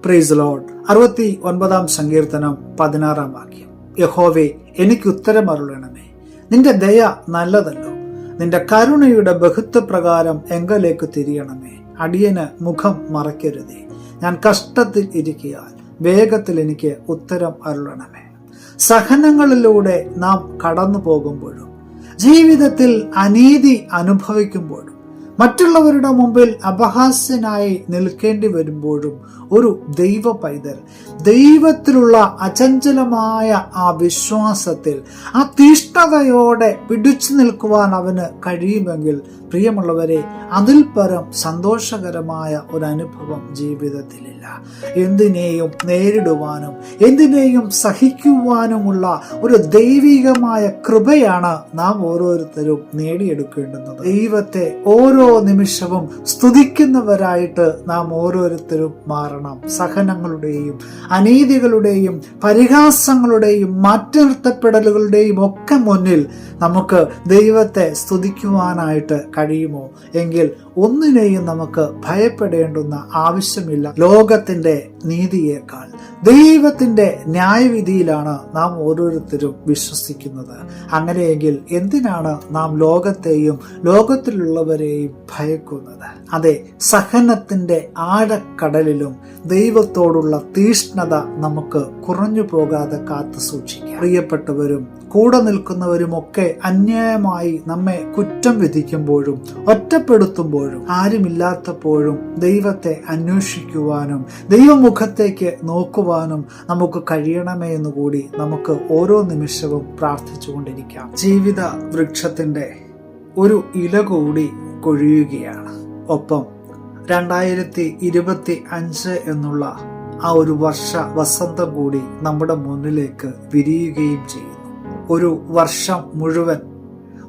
Praise Lord. 69 സങ്കീർത്തനം 16 വാക്യം. യഹോവേ, എനിക്ക് ഉത്തരമരുളണമേ. നിന്റെ ദയ നല്ലതല്ലോ. നിന്റെ കരുണയുടെ ബഹുത്വപ്രകാരം എങ്കലേക്ക് തിരിയണമേ. അടിയന് മുഖം മറയ്ക്കരുതേ. ഞാൻ കഷ്ടത്തിൽ ഇരിക്കയാൽ വേഗത്തിൽ എനിക്ക് ഉത്തരം അരുളണമേ. സഹനങ്ങളിലൂടെ നാം കടന്നു പോകുമ്പോഴും ജീവിതത്തിൽ അനീതി അനുഭവിക്കുമ്പോഴും മറ്റുള്ളവരുടെ മുമ്പിൽ അപഹാസ്യനായി നിൽക്കേണ്ടി വരുമ്പോഴും ഒരു ദൈവ പൈതൽ ദൈവത്തിലുള്ള അചഞ്ചലമായ ആ വിശ്വാസത്തിൽ ആ തീഷ്ണതയോടെ പിടിച്ചു നിൽക്കുവാൻ അവന് കഴിയുമെങ്കിൽ പ്രിയമുള്ളവരെ, അതിൽ പരം സന്തോഷകരമായ ഒരു അനുഭവം ജീവിതത്തിലില്ല. എന്തിനേയും നേരിടുവാനും എന്തിനേയും സഹിക്കുവാനുമുള്ള ഒരു ദൈവികമായ കൃപയാണ് നാം ഓരോരുത്തരും നേടിയെടുക്കേണ്ടുന്നത്. ദൈവത്തെ ഓരോ നിമിഷവും സ്തുതിക്കുന്നവരായിട്ട് നാം ഓരോരുത്തരും മാറണം. സഹനങ്ങളുടെയും അനീതികളുടെയും പരിഹാസങ്ങളുടെയും മാറ്റിനിർത്തപ്പെടലുകളുടെയും ഒക്കെ മുന്നിൽ നമുക്ക് ദൈവത്തെ സ്തുതിക്കുവാനായിട്ട് കഴിയുമോ? എങ്കിൽ ഒന്നിനെയും നമുക്ക് ഭയപ്പെടേണ്ടുന്ന ആവശ്യമില്ല. ലോകത്തിന്റെ നീതിയേക്കാൾ ദൈവത്തിന്റെ ന്യായവിധിയിലാണ് നാം ഓരോരുത്തരും വിശ്വസിക്കുന്നത്. അങ്ങനെയെങ്കിൽ എന്തിനാണ് നാം ലോകത്തെയും ലോകത്തിലുള്ളവരെയും ഭയക്കുന്നത്? അതെ, സഹനത്തിന്റെ ആഴക്കടലിലും ദൈവത്തോടുള്ള തീഷ്ണത നമുക്ക് കുറഞ്ഞു പോകാതെ കാത്തു സൂക്ഷിക്കാം. പ്രിയപ്പെട്ടവരും കൂടെ നിൽക്കുന്നവരുമൊക്കെ അന്യായമായി നമ്മെ കുറ്റം വിധിക്കുമ്പോഴും ഒറ്റപ്പെടുത്തുമ്പോഴും ആരുമില്ലാത്തപ്പോഴും ദൈവത്തെ അന്വേഷിക്കുവാനും ദൈവമുഖത്തേക്ക് നോക്കുവാനും നമുക്ക് കഴിയണമേ എന്നുകൂടി നമുക്ക് ഓരോ നിമിഷവും പ്രാർത്ഥിച്ചുകൊണ്ടിരിക്കാം. ജീവിത വൃക്ഷത്തിന്റെ ഒരു ഇല കൂടി കൊഴിയുകയാണ്. ഒപ്പം 2025 എന്നുള്ള ആ ഒരു വസന്തം കൂടി നമ്മുടെ മുന്നിലേക്ക് വിരിയുകയും ചെയ്യുന്നു. ഒരു വർഷം മുഴുവൻ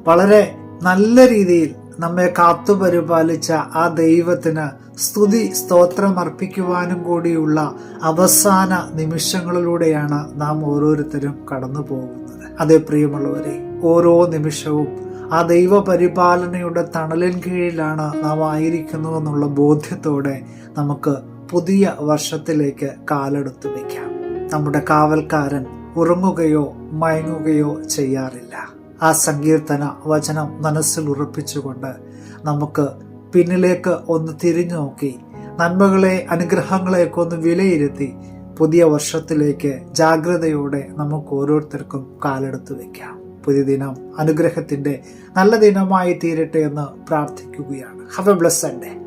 വളരെ നല്ല രീതിയിൽ നമ്മെ കാത്തുപരിപാലിച്ച ആ ദൈവത്തിന് സ്തുതി സ്തോത്രം അർപ്പിക്കുവാനും കൂടിയുള്ള അവസാന നിമിഷങ്ങളിലൂടെയാണ് നാം ഓരോരുത്തരും കടന്നു പോകുന്നത്. അതേ പ്രിയമുള്ളവരെ, ഓരോ നിമിഷവും ആ ദൈവ പരിപാലനയുടെ തണലിൻ കീഴിലാണ് നാം ആയിരിക്കുന്നുവെന്നുള്ള ബോധ്യത്തോടെ നമുക്ക് പുതിയ വർഷത്തിലേക്ക് കാലെടുത്തു വയ്ക്കാം. നമ്മുടെ കാവൽക്കാരൻ ഉറങ്ങുകയോ മയങ്ങുകയോ ചെയ്യാറില്ല. ആ സങ്കീർത്തന വചനം മനസ്സിൽ ഉറപ്പിച്ചുകൊണ്ട് നമുക്ക് പിന്നിലേക്ക് ഒന്ന് തിരിഞ്ഞു നോക്കി നന്മകളെ അനുഗ്രഹങ്ങളെയൊക്കെ ഒന്ന് വിലയിരുത്തി പുതിയ വർഷത്തിലേക്ക് ജാഗ്രതയോടെ നമുക്ക് ഓരോരുത്തർക്കും കാലെടുത്ത് വയ്ക്കാം. പുതിയ ദിനം അനുഗ്രഹത്തിന്റെ നല്ല ദിനമായി തീരട്ടെ എന്ന് പ്രാർത്ഥിക്കുകയാണ്. Have A blessed day.